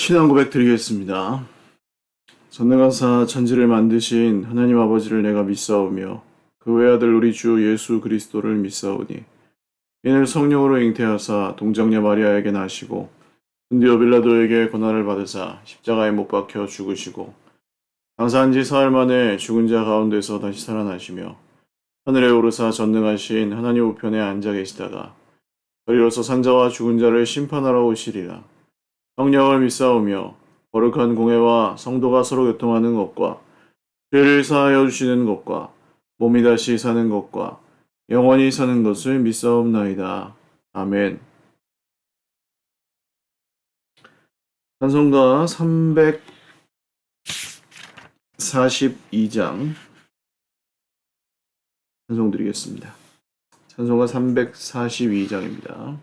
신앙 고백 드리겠습니다. 전능하사 천지를 만드신 하나님 아버지를 내가 믿사오며 그 외아들 우리 주 예수 그리스도를 믿사오니 이는 성령으로 잉태하사 동정녀 마리아에게 나시고 본디오 빌라도에게 고난을 받으사 십자가에 못 박혀 죽으시고 장사한 지 사흘 만에 죽은 자 가운데서 다시 살아나시며 하늘에 오르사 전능하신 하나님 우편에 앉아 계시다가 저리로서 산자와 죽은 자를 심판하러 오시리라. 성령을 믿사오며 거룩한 공회와 성도가 서로 교통하는 것과 죄를 사하여 주시는 것과 몸이 다시 사는 것과 영원히 사는 것을 믿사옵나이다. 아멘. 찬송가 342장 찬송 드리겠습니다. 찬송가 342장입니다.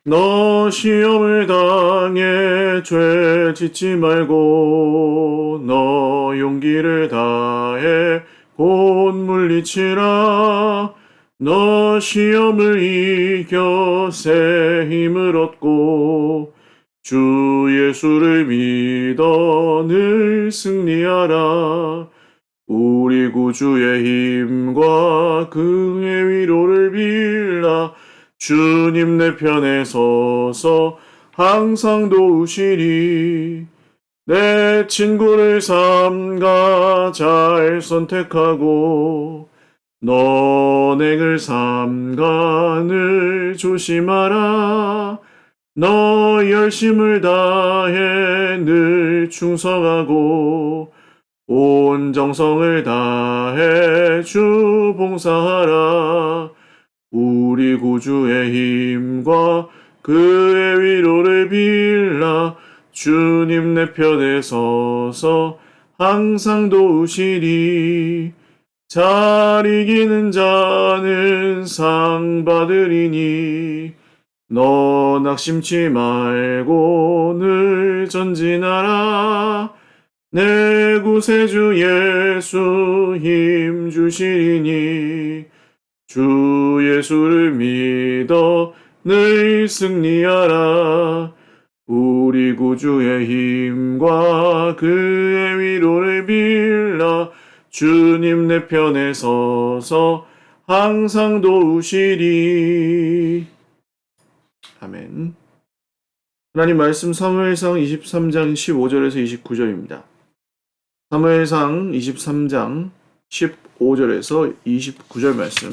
너 시험을 당해 죄 짓지 말고 너 용기를 다해 곧 물리치라. 너 시험을 이겨 새 힘을 얻고 주 예수를 믿어 늘 승리하라. 우리 구주의 힘과 그의 위로를 빌라. 주님 내 편에 서서 항상 도우시리. 내 친구를 삼가 잘 선택하고 너넥을 삼가 늘 조심하라. 너 열심을 다해 늘 충성하고 온 정성을 다해 주 봉사하라. 우리 구주의 힘과 그의 위로를 빌라. 주님 내 편에 서서 항상 도우시리. 잘 이기는 자는 상 받으리니 너 낙심치 말고 늘 전진하라. 내 구세주 예수 힘 주시리니 주 예수를 믿어 늘 승리하라. 우리 구주의 힘과 그의 위로를 빌라. 주님 내 편에 서서 항상 도우시리. 아멘. 하나님 말씀 사무엘상 23장 15절에서 29절입니다. 사무엘상 23장 15절에서 29절 말씀.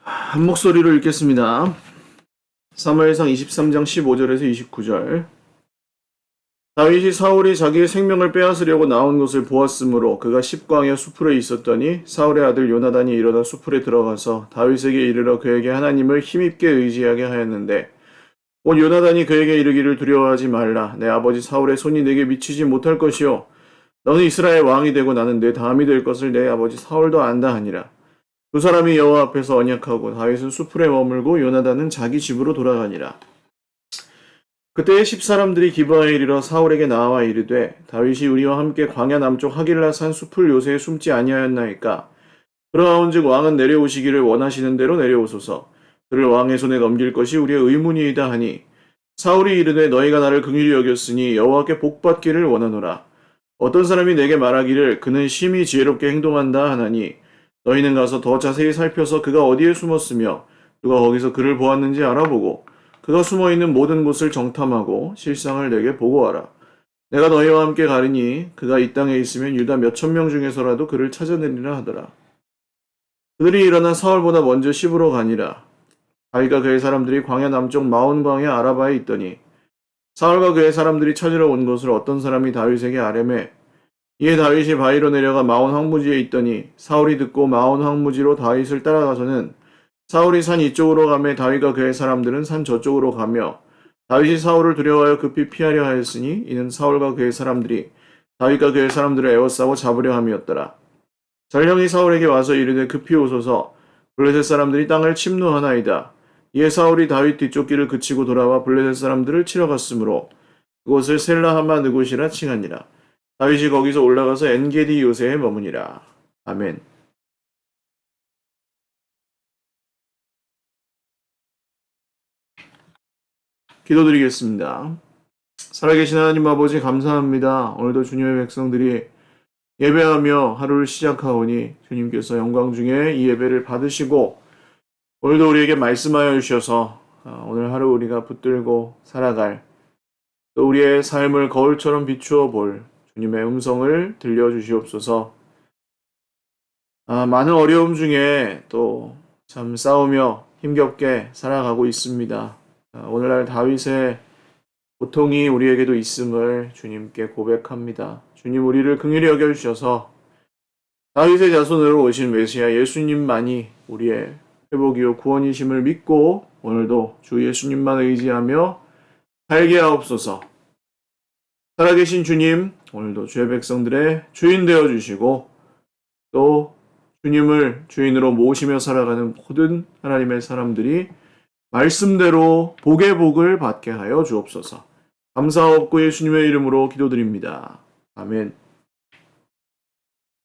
한 목소리로 읽겠습니다. 사무엘상 23장 15절에서 29절. 다윗이 사울이 자기의 생명을 빼앗으려고 나온 것을 보았으므로 그가 십광야 수풀에 있었더니 사울의 아들 요나단이 일어나 수풀에 들어가서 다윗에게 이르러 그에게 하나님을 힘입게 의지하게 하였는데 온 요나단이 그에게 이르기를 두려워하지 말라. 내 아버지 사울의 손이 내게 미치지 못할 것이요 너는 이스라엘 왕이 되고 나는 내 다음이 될 것을 내 아버지 사울도 안다 하니라. 두 사람이 여호와 앞에서 언약하고 다윗은 수풀에 머물고 요나단은 자기 집으로 돌아가니라. 그때에 10사람들이 기브아에 이르러 사울에게 나와 이르되 다윗이 우리와 함께 광야 남쪽 하길라 산 수풀 요새에 숨지 아니하였나이까. 그러하온즉 왕은 내려오시기를 원하시는 대로 내려오소서. 그를 왕의 손에 넘길 것이 우리의 의문이이다 하니 사울이 이르되 너희가 나를 긍휼히 여겼으니 여호와께 복받기를 원하노라. 어떤 사람이 내게 말하기를 그는 심히 지혜롭게 행동한다 하나니 너희는 가서 더 자세히 살펴서 그가 어디에 숨었으며 누가 거기서 그를 보았는지 알아보고 그가 숨어있는 모든 곳을 정탐하고 실상을 내게 보고하라. 내가 너희와 함께 가리니 그가 이 땅에 있으면 유다 몇천 명 중에서라도 그를 찾아내리라 하더라. 그들이 일어나 사울보다 먼저 시브로 가니라. 다윗과 그의 사람들이 광야 남쪽 마온 광야 아라바에 있더니 사울과 그의 사람들이 찾으러 온 것을 어떤 사람이 다윗에게 아뢰매 이에 다윗이 바위로 내려가 마온 황무지에 있더니 사울이 듣고 마온 황무지로 다윗을 따라가서는 사울이 산 이쪽으로 가매 다윗과 그의 사람들은 산 저쪽으로 가며 다윗이 사울을 두려워하여 급히 피하려 하였으니 이는 사울과 그의 사람들이 다윗과 그의 사람들을 에워싸고 잡으려 함이었더라. 전령이 사울에게 와서 이르되 급히 오소서 블레셋 사람들이 땅을 침노하나이다. 이에 사울이 다윗 뒤쪽 길을 그치고 돌아와 블레셋 사람들을 치러 갔으므로 그곳을 셀라하마 느곳이라 칭하니라. 다윗이 거기서 올라가서 엔게디 요새에 머무니라. 아멘. 기도드리겠습니다. 살아계신 하나님 아버지 감사합니다. 오늘도 주님의 백성들이 예배하며 하루를 시작하오니 주님께서 영광 중에 이 예배를 받으시고 오늘도 우리에게 말씀하여 주셔서 오늘 하루 우리가 붙들고 살아갈 또 우리의 삶을 거울처럼 비추어 볼 주님의 음성을 들려주시옵소서. 많은 어려움 중에 또 참 싸우며 힘겹게 살아가고 있습니다. 오늘날 다윗의 고통이 우리에게도 있음을 주님께 고백합니다. 주님 우리를 긍휼히 여겨주셔서 다윗의 자손으로 오신 메시아 예수님만이 우리의 회복이요 구원이심을 믿고 오늘도 주 예수님만 의지하며 살게 하옵소서. 살아계신 주님 오늘도 주의 백성들의 주인 되어주시고 또 주님을 주인으로 모시며 살아가는 모든 하나님의 사람들이 말씀대로 복의 복을 받게 하여 주옵소서. 감사하옵고 예수님의 이름으로 기도드립니다. 아멘.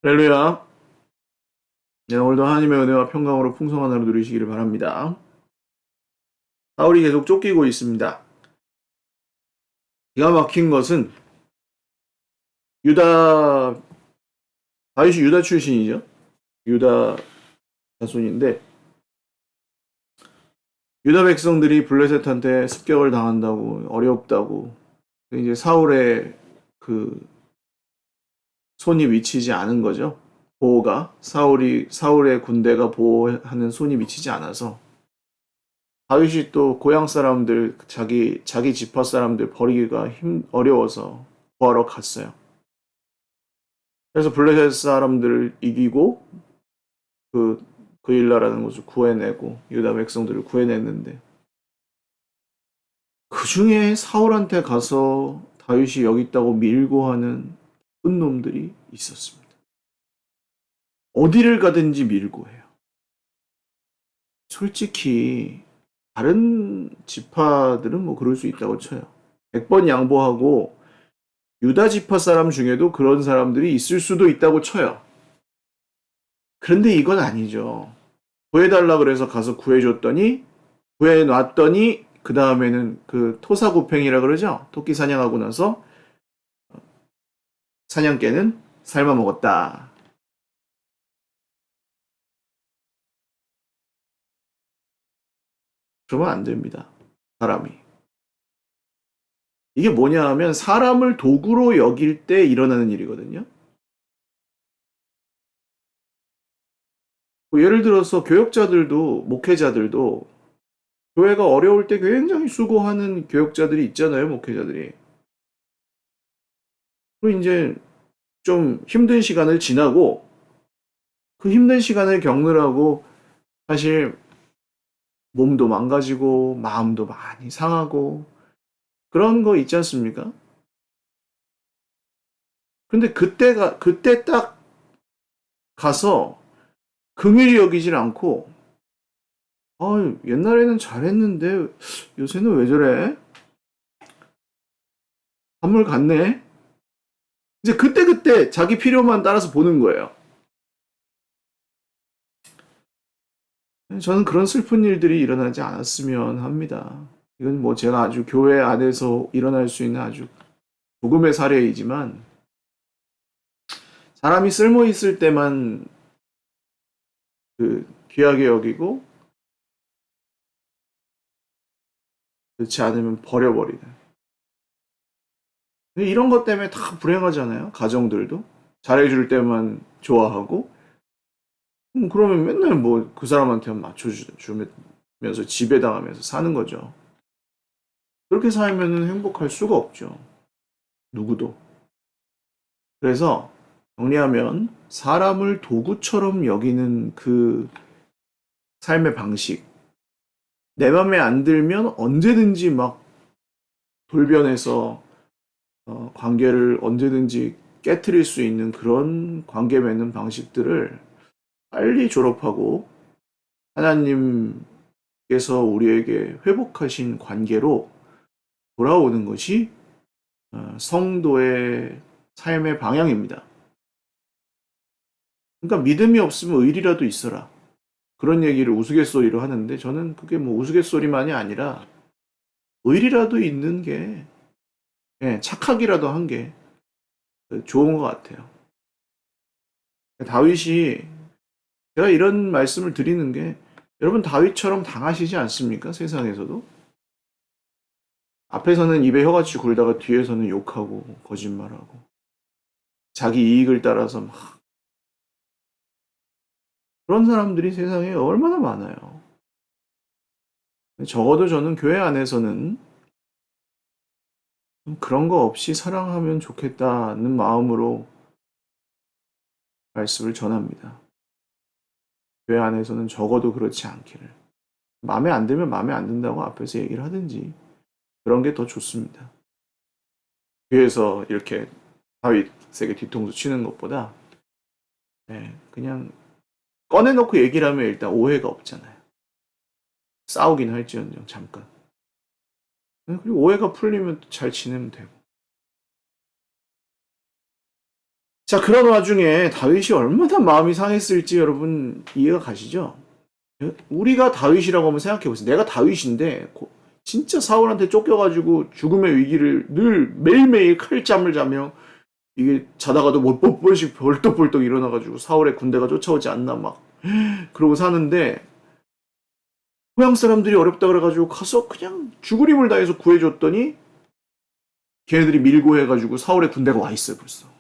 할렐루야. 네, 오늘도 하나님의 은혜와 평강으로 풍성한 하루 누리시기를 바랍니다. 사울이 계속 쫓기고 있습니다. 기가 막힌 것은 다윗이 유다 출신이죠. 유다 자손인데 유다 백성들이 블레셋한테 습격을 당한다고 어렵다고 이제 사울의 그 손이 미치지 않은 거죠. 보호가 사울의 군대가 보호하는 손이 미치지 않아서 다윗이 또 고향 사람들 자기 지파 사람들 버리기가 어려워서 구하러 갔어요. 그래서 블레셋 사람들을 이기고 그 일라라는 것을 구해내고 유다 백성들을 구해냈는데 그 중에 사울한테 가서 다윗이 여기 있다고 밀고 하는 나쁜 놈들이 있었습니다. 어디를 가든지 밀고 해요. 솔직히 다른 지파들은 뭐 그럴 수 있다고 쳐요. 100번 양보하고 유다 지파 사람 중에도 그런 사람들이 있을 수도 있다고 쳐요. 그런데 이건 아니죠. 구해달라 그래서 가서 구해줬더니 구해놨더니 그 다음에는 그 토사구팽이라 그러죠. 토끼 사냥하고 나서 사냥개는 삶아 먹었다. 그러면 안 됩니다. 사람이. 이게 뭐냐 하면 사람을 도구로 여길 때 일어나는 일이거든요. 예를 들어서 교역자들도 목회자들도 교회가 어려울 때 굉장히 수고하는 교역자들이 있잖아요. 목회자들이. 그리고 이제 좀 힘든 시간을 지나고 그 힘든 시간을 겪느라고 사실 몸도 망가지고 마음도 많이 상하고 그런 거 있지 않습니까? 근데 그때 딱 가서 긍휼히 여기질 않고 옛날에는 잘했는데 요새는 왜 저래? 한물 갔네? 이제 그때 자기 필요만 따라서 보는 거예요. 저는 그런 슬픈 일들이 일어나지 않았으면 합니다. 이건 뭐 제가 아주 교회 안에서 일어날 수 있는 아주 조금의 사례이지만 사람이 쓸모 있을 때만 귀하게 여기고 그렇지 않으면 버려버리는 이런 것 때문에 다 불행하잖아요. 가정들도 잘해줄 때만 좋아하고 그러면 맨날 뭐 그 사람한테만 맞춰주면서 지배당하면서 사는 거죠. 그렇게 살면 행복할 수가 없죠. 누구도. 그래서 정리하면 사람을 도구처럼 여기는 그 삶의 방식 내 맘에 안 들면 언제든지 막 돌변해서 관계를 언제든지 깨트릴 수 있는 그런 관계 맺는 방식들을 빨리 졸업하고 하나님께서 우리에게 회복하신 관계로 돌아오는 것이 성도의 삶의 방향입니다. 그러니까 믿음이 없으면 의리라도 있어라. 그런 얘기를 우스갯소리로 하는데 저는 그게 뭐 우스갯소리만이 아니라 의리라도 있는 게 착하기라도 한 게 좋은 것 같아요. 다윗이 제가 이런 말씀을 드리는 게 여러분 다윗처럼 당하시지 않습니까? 세상에서도. 앞에서는 입에 혀같이 굴다가 뒤에서는 욕하고 거짓말하고 자기 이익을 따라서 막 그런 사람들이 세상에 얼마나 많아요. 적어도 저는 교회 안에서는 그런 거 없이 사랑하면 좋겠다는 마음으로 말씀을 전합니다. 교회 안에서는 적어도 그렇지 않기를. 마음에 안 들면 마음에 안 든다고 앞에서 얘기를 하든지 그런 게 더 좋습니다. 교회에서 이렇게 다윗에게 뒤통수 치는 것보다 그냥 꺼내놓고 얘기를 하면 일단 오해가 없잖아요. 싸우긴 할지언정 잠깐. 그리고 오해가 풀리면 잘 지내면 되고. 자, 그런 와중에 다윗이 얼마나 마음이 상했을지 여러분 이해가 가시죠? 우리가 다윗이라고 한번 생각해 보세요. 내가 다윗인데 진짜 사울한테 쫓겨가지고 죽음의 위기를 늘 매일매일 칼잠을 자며 이게 자다가도 몇 번씩 벌떡벌떡 일어나가지고 사울의 군대가 쫓아오지 않나 막 그러고 사는데 고향 사람들이 어렵다 그래가지고 가서 그냥 죽을 힘을 다해서 구해줬더니 걔네들이 밀고 해가지고 사울의 군대가 와 있어요 벌써.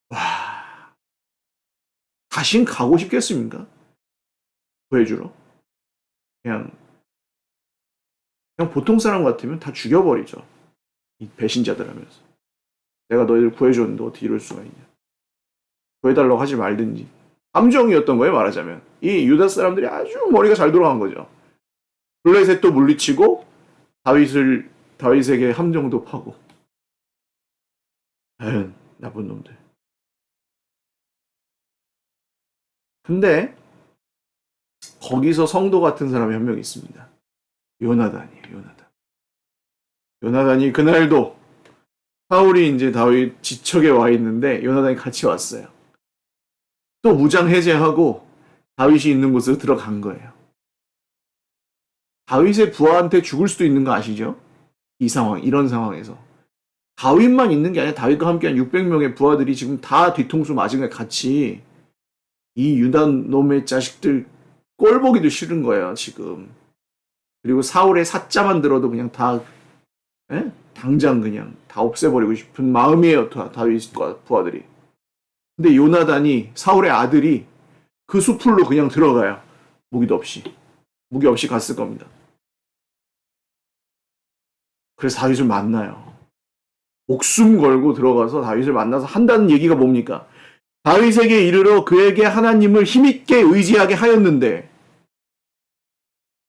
와, 다신 가고 싶겠습니까? 구해주러? 그냥 보통 사람 같으면 다 죽여버리죠. 이 배신자들 하면서. 내가 너희들 구해줬는데 어떻게 이럴 수가 있냐. 구해달라고 하지 말든지. 함정이었던 거예요, 말하자면. 이 유다 사람들이 아주 머리가 잘 돌아간 거죠. 블레셋도 물리치고 다윗에게 함정도 파고. 에휴, 나쁜 놈들. 근데 거기서 성도 같은 사람이 한 명 있습니다. 요나단이에요, 요나단이 그날도 사울이 이제 다윗 지척에 와 있는데 요나단이 같이 왔어요. 또 무장 해제하고 다윗이 있는 곳으로 들어간 거예요. 다윗의 부하한테 죽을 수도 있는 거 아시죠? 이런 상황에서. 다윗만 있는 게 아니라 다윗과 함께한 600명의 부하들이 지금 다 뒤통수 맞은 게 같이 이 유다 놈의 자식들 꼴 보기도 싫은 거예요, 지금. 그리고 사울의 사자만 들어도 그냥 다 당장 그냥 다 없애버리고 싶은 마음이에요, 다윗과 부하들이. 근데 요나단이 사울의 아들이 그 숲으로 그냥 들어가요. 무기 없이 갔을 겁니다. 그래서 다윗을 만나요. 목숨 걸고 들어가서 다윗을 만나서 한다는 얘기가 뭡니까? 다윗에게 이르러 그에게 하나님을 힘있게 의지하게 하였는데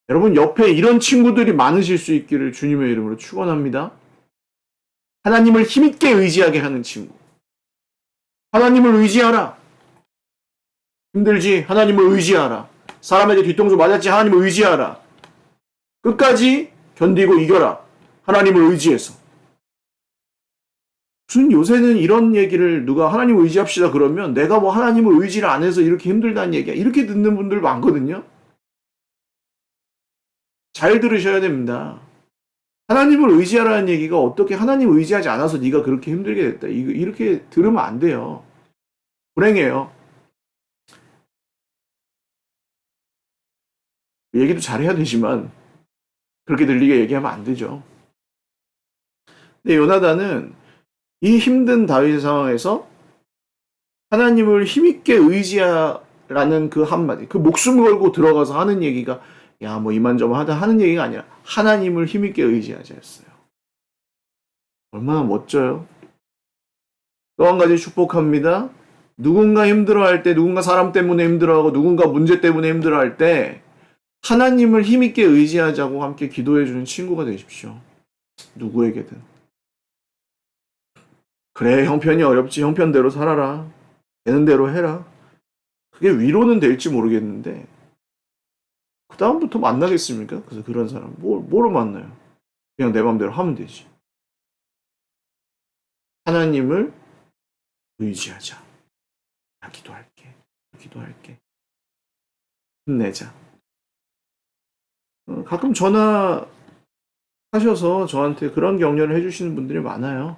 여러분 옆에 이런 친구들이 많으실 수 있기를 주님의 이름으로 축원합니다. 하나님을 힘있게 의지하게 하는 친구. 하나님을 의지하라. 힘들지? 하나님을 의지하라. 사람에게 뒤통수 맞았지? 하나님을 의지하라. 끝까지 견디고 이겨라. 하나님을 의지해서. 무슨 요새는 이런 얘기를 누가 하나님을 의지합시다 그러면 내가 뭐 하나님을 의지를 안 해서 이렇게 힘들다는 얘기야. 이렇게 듣는 분들 많거든요. 잘 들으셔야 됩니다. 하나님을 의지하라는 얘기가 어떻게 하나님을 의지하지 않아서 네가 그렇게 힘들게 됐다. 이렇게 들으면 안 돼요. 불행해요. 얘기도 잘해야 되지만 그렇게 들리게 얘기하면 안 되죠. 근데 요나단은 이 힘든 다윗의 상황에서 하나님을 힘있게 의지하라는 그 한마디, 그 목숨 걸고 들어가서 하는 얘기가 야, 뭐 이만저만 하다 하는 얘기가 아니라 하나님을 힘있게 의지하자였어요. 얼마나 멋져요. 또 한 가지 축복합니다. 누군가 힘들어할 때, 누군가 사람 때문에 힘들어하고 누군가 문제 때문에 힘들어할 때 하나님을 힘있게 의지하자고 함께 기도해주는 친구가 되십시오. 누구에게든. 그래, 형편이 어렵지. 형편대로 살아라. 되는 대로 해라. 그게 위로는 될지 모르겠는데 그 다음부터 만나겠습니까? 그래서 그런 사람 뭐로 만나요? 그냥 내 맘대로 하면 되지. 하나님을 의지하자. 나 기도할게. 힘내자. 가끔 전화하셔서 저한테 그런 격려를 해주시는 분들이 많아요.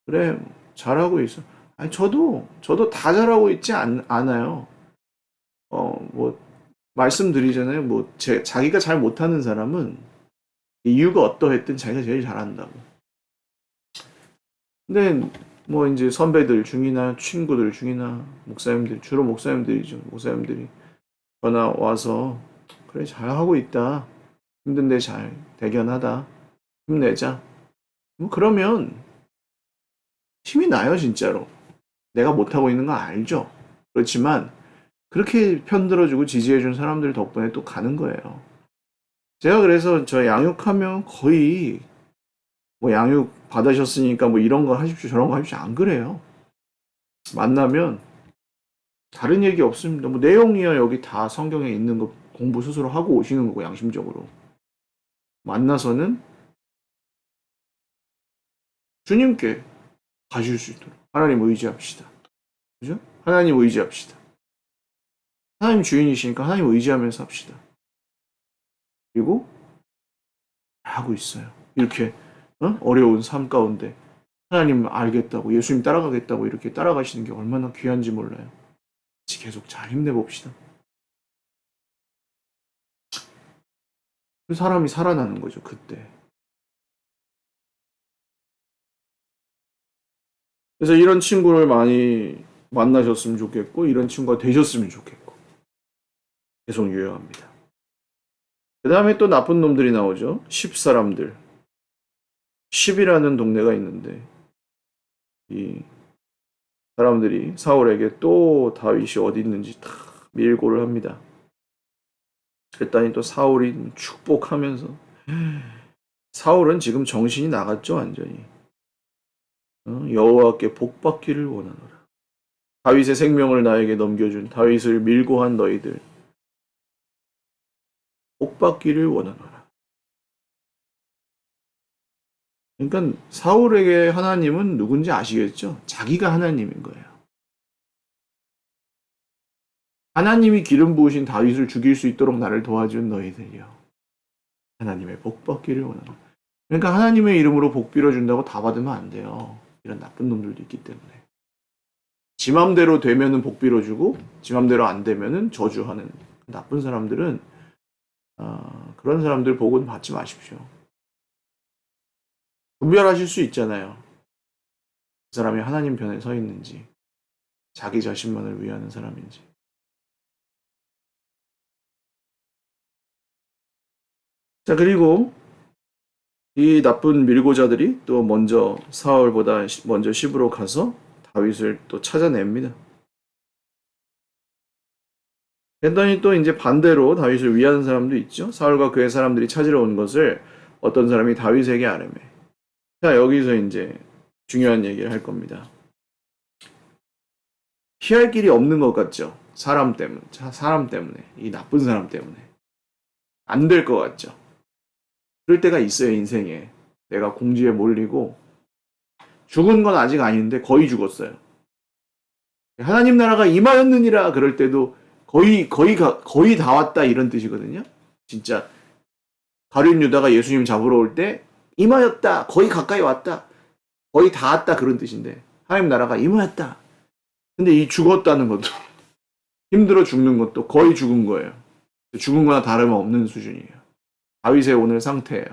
그래, 잘하고 있어. 아니, 저도 다 잘하고 있지 않아요. 뭐, 말씀드리잖아요. 뭐, 자기가 잘 못하는 사람은 이유가 어떠했든 자기가 제일 잘한다고. 근데, 뭐, 이제 선배들 중이나 친구들 중이나 목사님들, 주로 목사님들이죠. 목사님들이 전화 와서, 그래, 잘하고 있다. 힘든데 잘, 대견하다. 힘내자. 뭐, 그러면 힘이 나요, 진짜로. 내가 못하고 있는 거 알죠. 그렇지만, 그렇게 편들어주고 지지해준 사람들 덕분에 또 가는 거예요. 제가 그래서 저 양육하면 거의 뭐 양육 받으셨으니까 뭐 이런 거 하십시오 저런 거 하십시오 안 그래요. 만나면 다른 얘기 없습니다. 뭐 내용이야 여기 다 성경에 있는 거 공부 스스로 하고 오시는 거고 양심적으로. 만나서는 주님께 가실 수 있도록 하나님 의지합시다. 그죠? 하나님 의지합시다. 하나님 주인이시니까 하나님 의지하면서 합시다. 그리고 하고 있어요. 이렇게 어려운 삶 가운데 하나님 알겠다고 예수님 따라가겠다고 이렇게 따라가시는 게 얼마나 귀한지 몰라요. 같이 계속 잘 힘내봅시다. 그 사람이 살아나는 거죠. 그때. 그래서 이런 친구를 많이 만나셨으면 좋겠고 이런 친구가 되셨으면 좋겠고 계속 유효합니다. 그 다음에 또 나쁜 놈들이 나오죠. 10사람들. 10이라는 동네가 있는데 이 사람들이 사울에게 또 다윗이 어디 있는지 다 밀고를 합니다. 그랬더니 또 사울이 축복하면서 사울은 지금 정신이 나갔죠. 완전히. 여호와께 복받기를 원하노라. 다윗의 생명을 나에게 넘겨준 다윗을 밀고 한 너희들 복받기를 원하노라. 그러니까 사울에게 하나님은 누군지 아시겠죠? 자기가 하나님인 거예요. 하나님이 기름 부으신 다윗을 죽일 수 있도록 나를 도와준 너희들이요. 하나님의 복 받기를 원하노라. 그러니까 하나님의 이름으로 복 빌어준다고 다 받으면 안 돼요. 이런 나쁜 놈들도 있기 때문에. 지 맘대로 되면은 복 빌어주고 지 맘대로 안 되면은 저주하는 나쁜 사람들은 그런 사람들 복은 받지 마십시오. 분별하실 수 있잖아요. 그 사람이 하나님 편에 서 있는지 자기 자신만을 위하는 사람인지. 자, 그리고 이 나쁜 밀고자들이 또 먼저 사울보다 먼저 시브로 가서 다윗을 또 찾아냅니다. 그랬더니 또 이제 반대로 다윗을 위하는 사람도 있죠. 사울과 그의 사람들이 찾으러 온 것을 어떤 사람이 다윗에게 아뢰매. 자, 여기서 이제 중요한 얘기를 할 겁니다. 피할 길이 없는 것 같죠. 사람 때문에 이 나쁜 사람 때문에 안 될 것 같죠. 그럴 때가 있어요, 인생에. 내가 공지에 몰리고 죽은 건 아직 아닌데 거의 죽었어요. 하나님 나라가 임하였느니라 그럴 때도 거의 다 왔다 이런 뜻이거든요. 진짜 가룟 유다가 예수님 잡으러 올 때 임하였다, 거의 가까이 왔다, 거의 다 왔다 그런 뜻인데 하나님 나라가 임하였다. 근데 이 죽었다는 것도 힘들어 죽는 것도 거의 죽은 거예요. 죽은 거나 다름없는 수준이에요. 다윗의 오늘 상태예요.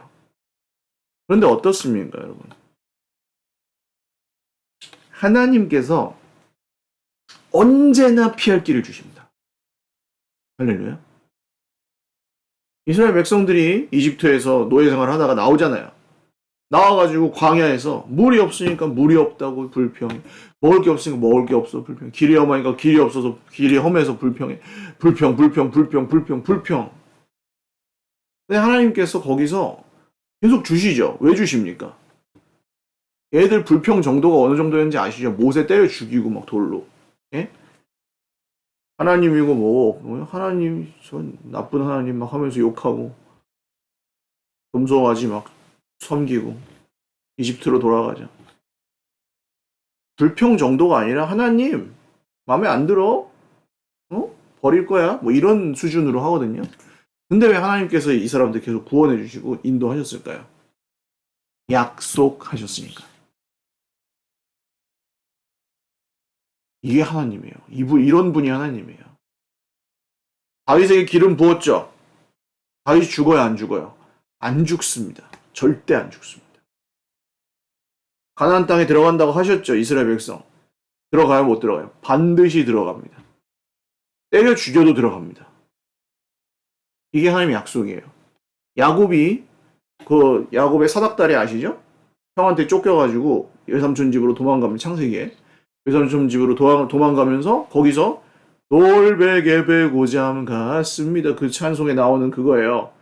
그런데 어떻습니까, 여러분? 하나님께서 언제나 피할 길을 주십니다. 할렐루야. 이스라엘 백성들이 이집트에서 노예 생활을 하다가 나오잖아요. 나와가지고 광야에서 물이 없으니까 물이 없다고 불평해. 먹을 게 없으니까 먹을 게 없어 불평해. 길이 험하니까 길이 없어서 길이 험해서 불평해. 불평. 근데 하나님께서 거기서 계속 주시죠. 왜 주십니까? 얘들 불평 정도가 어느 정도였는지 아시죠? 모세 때려 죽이고 막 돌로. 예? 하나님이고 하나님 전 나쁜 하나님 막 하면서 욕하고 금송아지 막 섬기고 이집트로 돌아가자. 불평 정도가 아니라 하나님 마음에 안 들어? 버릴 거야? 뭐 이런 수준으로 하거든요. 근데 왜 하나님께서 이 사람들 계속 구원해 주시고 인도하셨을까요? 약속하셨으니까. 이게 하나님이에요. 이런 분이 하나님이에요. 다윗에게 기름 부었죠. 다윗 죽어요, 안 죽어요? 안 죽습니다. 절대 안 죽습니다. 가나안 땅에 들어간다고 하셨죠, 이스라엘 백성. 들어가요, 못 들어가요? 반드시 들어갑니다. 때려 죽여도 들어갑니다. 이게 하나님의 약속이에요. 야곱이 야곱의 사닥다리 아시죠? 형한테 쫓겨가지고 외삼촌 집으로 도망가면 창세기에 외삼촌 집으로 도망가면서 거기서 돌베개 고잠 갔습니다. 그 찬송에 나오는 그거예요.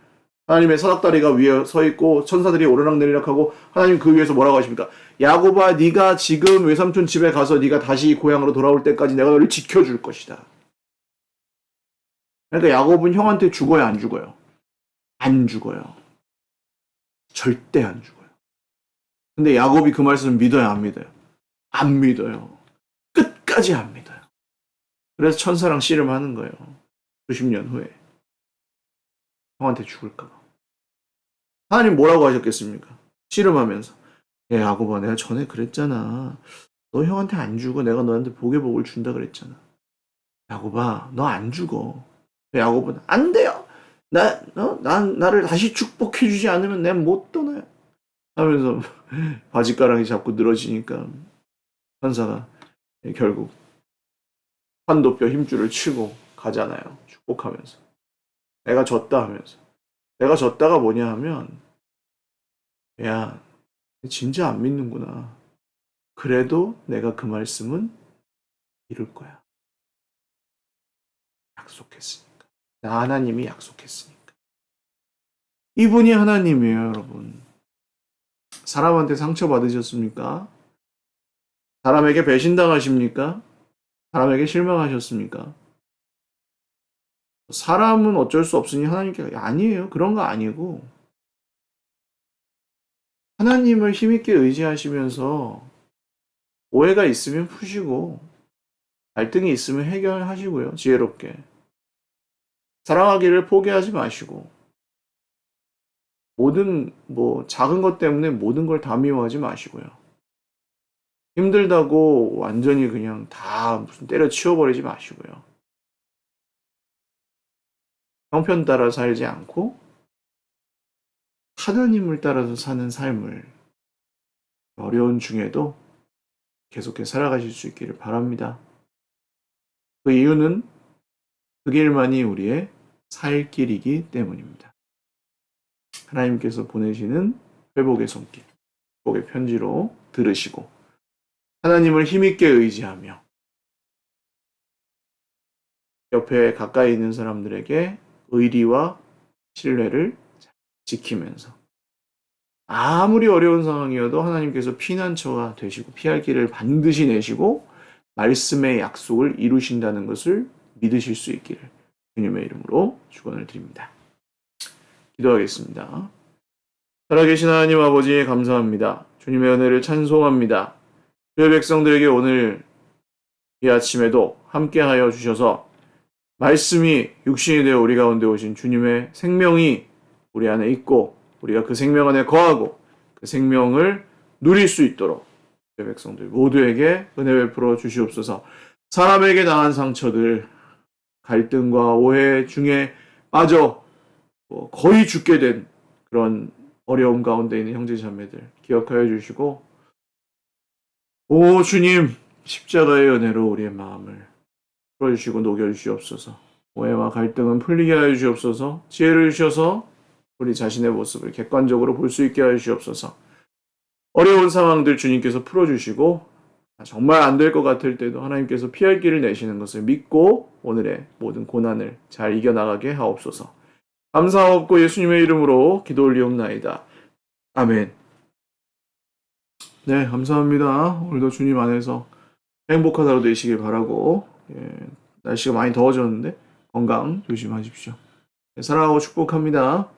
하나님의 사닥다리가 위에 서 있고 천사들이 오르락내리락하고 하나님 그 위에서 뭐라고 하십니까? 야곱아, 네가 지금 외삼촌 집에 가서 네가 다시 고향으로 돌아올 때까지 내가 너를 지켜줄 것이다. 그러니까 야곱은 형한테 죽어요, 안 죽어요? 안 죽어요. 절대 안 죽어요. 근데 야곱이 그 말씀을 믿어요, 안 믿어요? 안 믿어요. 끝까지 안 믿어요. 그래서 천사랑 씨름하는 거예요. 수십 년 후에. 형한테 죽을까 봐. 하나님 뭐라고 하셨겠습니까? 씨름하면서. 야, 야곱아, 내가 전에 그랬잖아. 너 형한테 안 죽어. 내가 너한테 복의 복을 준다 그랬잖아. 야곱아, 너 안 죽어. 야곱은 안 돼요. 나를 다시 축복해 주지 않으면 내가 못 떠나요. 하면서 바지가랑이 자꾸 늘어지니까 천사가 결국 환도뼈 힘줄을 치고 가잖아요. 축복하면서. 내가 졌다 하면서. 내가 졌다가 뭐냐 하면, 야, 진짜 안 믿는구나. 그래도 내가 그 말씀은 이룰 거야. 약속했으니까. 나 하나님이 약속했으니까. 이분이 하나님이에요, 여러분. 사람한테 상처받으셨습니까? 사람에게 배신당하십니까? 사람에게 실망하셨습니까? 사람은 어쩔 수 없으니 하나님께 아니에요. 그런 거 아니고 하나님을 힘있게 의지하시면서 오해가 있으면 푸시고 갈등이 있으면 해결하시고요. 지혜롭게. 사랑하기를 포기하지 마시고 작은 것 때문에 모든 걸 다 미워하지 마시고요. 힘들다고 완전히 그냥 다 무슨 때려치워버리지 마시고요. 형편 따라 살지 않고 하나님을 따라서 사는 삶을 어려운 중에도 계속해 살아가실 수 있기를 바랍니다. 그 이유는 그 길만이 우리의 살 길이기 때문입니다. 하나님께서 보내시는 회복의 손길, 회복의 편지로 들으시고 하나님을 힘있게 의지하며 옆에 가까이 있는 사람들에게 의리와 신뢰를 지키면서 아무리 어려운 상황이어도 하나님께서 피난처가 되시고 피할 길을 반드시 내시고 말씀의 약속을 이루신다는 것을 믿으실 수 있기를 주님의 이름으로 축원을 드립니다. 기도하겠습니다. 살아계신 하나님 아버지 감사합니다. 주님의 은혜를 찬송합니다. 주의 백성들에게 오늘 이 아침에도 함께하여 주셔서 말씀이 육신이 되어 우리 가운데 오신 주님의 생명이 우리 안에 있고 우리가 그 생명 안에 거하고 그 생명을 누릴 수 있도록 주의 백성들 모두에게 은혜 베풀어 주시옵소서. 사람에게 당한 상처들, 갈등과 오해 중에 빠져 거의 죽게 된 그런 어려움 가운데 있는 형제자매들 기억하여 주시고 오 주님 십자가의 은혜로 우리의 마음을 풀어주시고 녹여주시옵소서. 오해와 갈등은 풀리게 하여 주시옵소서. 지혜를 주셔서 우리 자신의 모습을 객관적으로 볼 수 있게 하여 주시옵소서. 어려운 상황들 주님께서 풀어주시고 정말 안 될 것 같을 때도 하나님께서 피할 길을 내시는 것을 믿고 오늘의 모든 고난을 잘 이겨나가게 하옵소서. 감사하옵고 예수님의 이름으로 기도 올리옵나이다. 아멘. 네, 감사합니다. 오늘도 주님 안에서 행복한 하루 되시길 바라고, 날씨가 많이 더워졌는데 건강 조심하십시오. 네, 사랑하고 축복합니다.